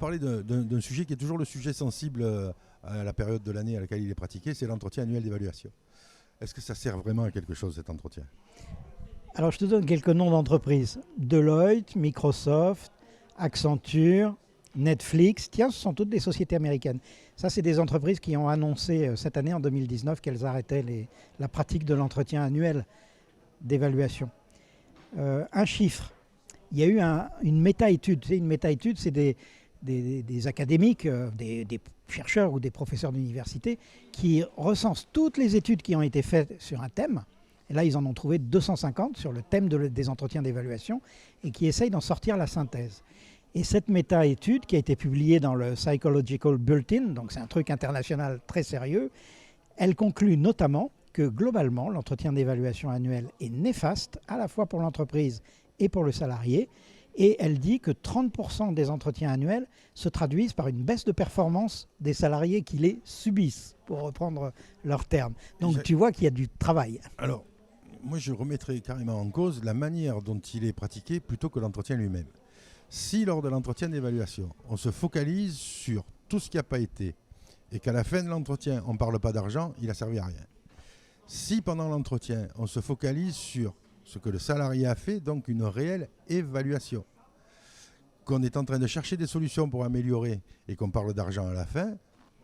parler d'un sujet qui est toujours le sujet sensible à la période de l'année à laquelle il est pratiqué, c'est l'entretien annuel d'évaluation. Est-ce que ça sert vraiment à quelque chose, cet entretien? Alors, je te donne quelques noms d'entreprises. Deloitte, Microsoft, Accenture, Netflix. Tiens, ce sont toutes des sociétés américaines. Ça, c'est des entreprises qui ont annoncé cette année, en 2019, qu'elles arrêtaient la pratique de l'entretien annuel d'évaluation. Un chiffre. Il y a eu une méta-étude. Tu sais, une méta-étude, c'est des académiques, des chercheurs ou des professeurs d'université qui recensent toutes les études qui ont été faites sur un thème. Et là, ils en ont trouvé 250 sur le thème des entretiens d'évaluation et qui essayent d'en sortir la synthèse. Et cette méta-étude qui a été publiée dans le Psychological Bulletin, donc c'est un truc international très sérieux, elle conclut notamment que globalement, l'entretien d'évaluation annuel est néfaste à la fois pour l'entreprise et pour le salarié. Et elle dit que 30% des entretiens annuels se traduisent par une baisse de performance des salariés qui les subissent, pour reprendre leurs termes. Donc tu vois qu'il y a du travail. Alors, moi je remettrais carrément en cause la manière dont il est pratiqué plutôt que l'entretien lui-même. Si lors de l'entretien d'évaluation, on se focalise sur tout ce qui n'a pas été et qu'à la fin de l'entretien, on ne parle pas d'argent, il n'a servi à rien. Si pendant l'entretien, on se focalise sur ce que le salarié a fait, donc une réelle évaluation, qu'on est en train de chercher des solutions pour améliorer et qu'on parle d'argent à la fin,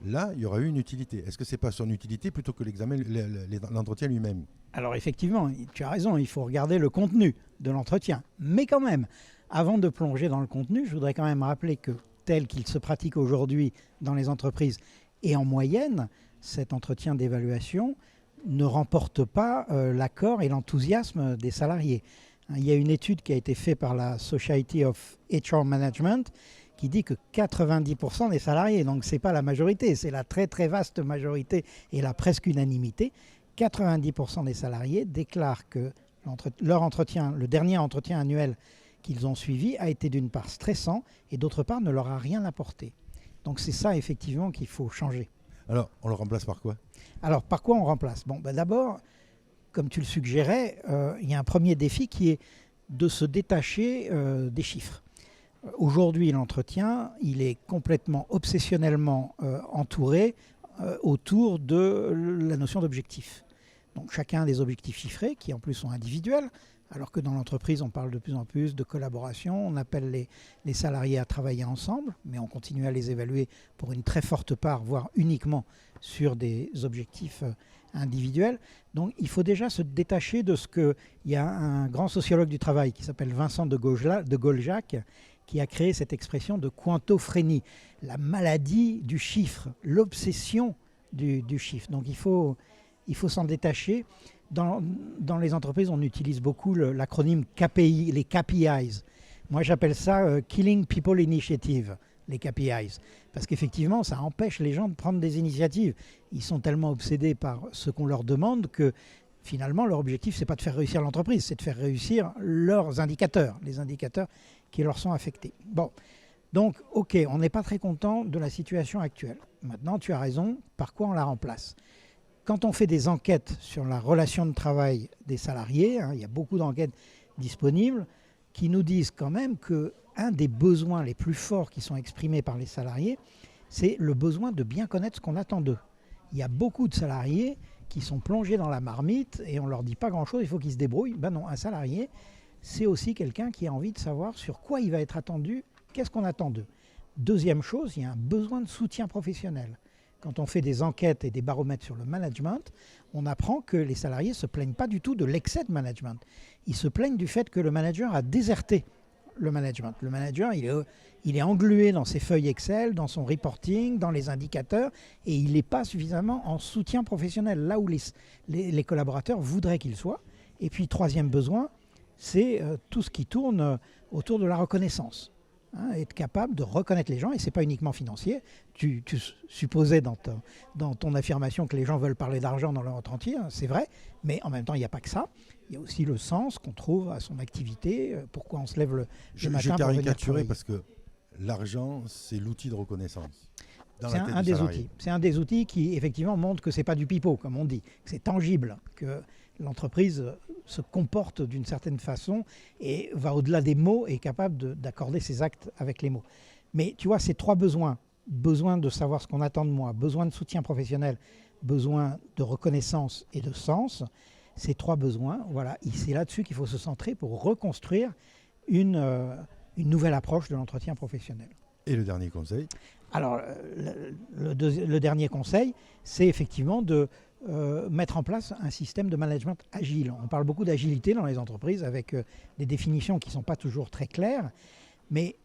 là, il y aura eu une utilité. Est-ce que ce n'est pas son utilité plutôt que l'entretien lui-même? Alors effectivement, tu as raison, il faut regarder le contenu de l'entretien. Mais quand même, avant de plonger dans le contenu, je voudrais quand même rappeler que tel qu'il se pratique aujourd'hui dans les entreprises et en moyenne, cet entretien d'évaluation ne remporte pas l'accord et l'enthousiasme des salariés. Il y a une étude qui a été faite par la Society of HR Management qui dit que 90% des salariés, donc ce n'est pas la majorité, c'est la très très vaste majorité et la presque unanimité, 90% des salariés déclarent que leur entretien, le dernier entretien annuel qu'ils ont suivi a été d'une part stressant et d'autre part ne leur a rien apporté. Donc c'est ça effectivement qu'il faut changer. Alors, on le remplace par quoi? Alors, par quoi on remplace? Bon, d'abord, comme tu le suggérais, il y a un premier défi qui est de se détacher des chiffres. Aujourd'hui, l'entretien, il est complètement obsessionnellement entouré autour de la notion d'objectif. Donc, chacun a des objectifs chiffrés qui, en plus, sont individuels, alors que dans l'entreprise, on parle de plus en plus de collaboration. On appelle les salariés à travailler ensemble, mais on continue à les évaluer pour une très forte part, voire uniquement sur des objectifs individuels. Donc il faut déjà se détacher de ce que... Il y a un grand sociologue du travail qui s'appelle Vincent de Goljac qui a créé cette expression de quantophrénie, la maladie du chiffre, l'obsession du chiffre. Donc il faut s'en détacher. Dans les entreprises, on utilise beaucoup l'acronyme KPI, les KPIs. Moi, j'appelle ça Killing People Initiative, les KPIs. Parce qu'effectivement, ça empêche les gens de prendre des initiatives. Ils sont tellement obsédés par ce qu'on leur demande que finalement, leur objectif, ce n'est pas de faire réussir l'entreprise, c'est de faire réussir leurs indicateurs, les indicateurs qui leur sont affectés. Bon, donc, ok, on n'est pas très content de la situation actuelle. Maintenant, tu as raison, par quoi on la remplace? Quand on fait des enquêtes sur la relation de travail des salariés, il y a beaucoup d'enquêtes disponibles qui nous disent quand même qu'un des besoins les plus forts qui sont exprimés par les salariés, c'est le besoin de bien connaître ce qu'on attend d'eux. Il y a beaucoup de salariés qui sont plongés dans la marmite et on ne leur dit pas grand-chose, il faut qu'ils se débrouillent. Ben non, un salarié, c'est aussi quelqu'un qui a envie de savoir sur quoi il va être attendu, qu'est-ce qu'on attend d'eux. Deuxième chose, il y a un besoin de soutien professionnel. Quand on fait des enquêtes et des baromètres sur le management, on apprend que les salariés ne se plaignent pas du tout de l'excès de management. Ils se plaignent du fait que le manager a déserté le management. Le manager, il est englué dans ses feuilles Excel, dans son reporting, dans les indicateurs, et il n'est pas suffisamment en soutien professionnel, là où les collaborateurs voudraient qu'il soit. Et puis, troisième besoin, c'est tout ce qui tourne autour de la reconnaissance. Être capable de reconnaître les gens, et ce n'est pas uniquement financier. Tu supposais dans ton affirmation que les gens veulent parler d'argent dans leur entretien, c'est vrai, mais en même temps, il n'y a pas que ça. Il y a aussi le sens qu'on trouve à son activité, pourquoi on se lève le matin pour venir travailler. J'ai caricaturé parce que l'argent, c'est l'outil de reconnaissance. C'est un des outils. C'est un des outils qui, effectivement, montre que ce n'est pas du pipeau, comme on dit, que c'est tangible, que l'entreprise se comporte d'une certaine façon et va au-delà des mots et est capable d'accorder ses actes avec les mots. Mais tu vois, ces 3 besoins, besoin de savoir ce qu'on attend de moi, besoin de soutien professionnel, besoin de reconnaissance et de sens, ces 3 besoins, voilà, c'est là-dessus qu'il faut se centrer pour reconstruire une nouvelle approche de l'entretien professionnel. Et le dernier conseil? Alors, le dernier conseil, c'est effectivement de mettre en place un système de management agile. On parle beaucoup d'agilité dans les entreprises avec des définitions qui ne sont pas toujours très claires, mais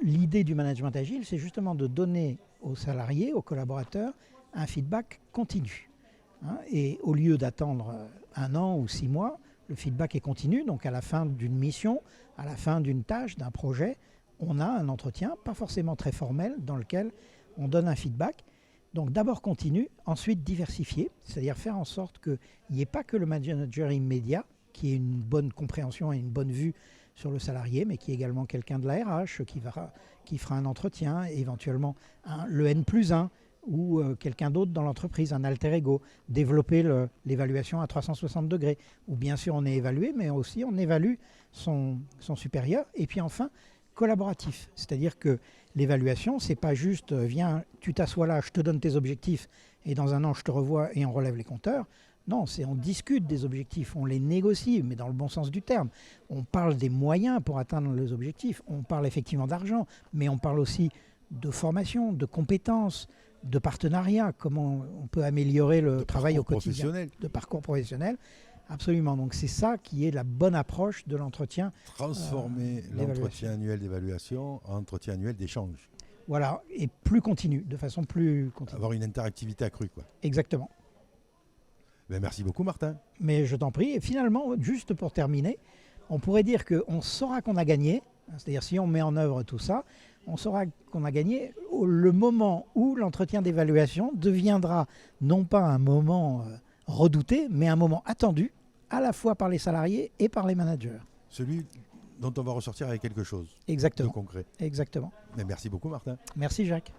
l'idée du management agile, c'est justement de donner aux salariés, aux collaborateurs, un feedback continu. Hein, et au lieu d'attendre 1 an ou 6 mois, le feedback est continu. Donc à la fin d'une mission, à la fin d'une tâche, d'un projet, on a un entretien, pas forcément très formel, dans lequel on donne un feedback. Donc d'abord continu, ensuite diversifié, c'est-à-dire faire en sorte qu'il n'y ait pas que le manager immédiat qui ait une bonne compréhension et une bonne vue sur le salarié, mais qui est également quelqu'un de la RH qui fera un entretien, éventuellement le N+1 ou quelqu'un d'autre dans l'entreprise, un alter ego, développer l'évaluation à 360 degrés, où bien sûr on est évalué, mais aussi on évalue son supérieur. Et puis enfin, collaboratif, c'est-à-dire que l'évaluation, c'est pas juste viens, tu t'assois là, je te donne tes objectifs et dans 1 an je te revois et on relève les compteurs. Non, on discute des objectifs, on les négocie, mais dans le bon sens du terme. On parle des moyens pour atteindre les objectifs. On parle effectivement d'argent, mais on parle aussi de formation, de compétences, de partenariat, comment on peut améliorer le travail au quotidien, de parcours professionnel. Absolument. Donc c'est ça qui est la bonne approche de l'entretien. Transformer l'entretien annuel d'évaluation en entretien annuel d'échange. Voilà, et plus continu, de façon plus continue. Avoir une interactivité accrue, quoi. Exactement. Ben, merci beaucoup, Martin. Mais je t'en prie. Et finalement, juste pour terminer, on pourrait dire qu'on saura qu'on a gagné, c'est-à-dire si on met en œuvre tout ça, on saura qu'on a gagné le moment où l'entretien d'évaluation deviendra non pas un moment redouté, mais un moment attendu, à la fois par les salariés et par les managers. Celui dont on va ressortir avec quelque chose. Exactement. De concret. Exactement. Mais merci beaucoup, Martin. Merci, Jacques.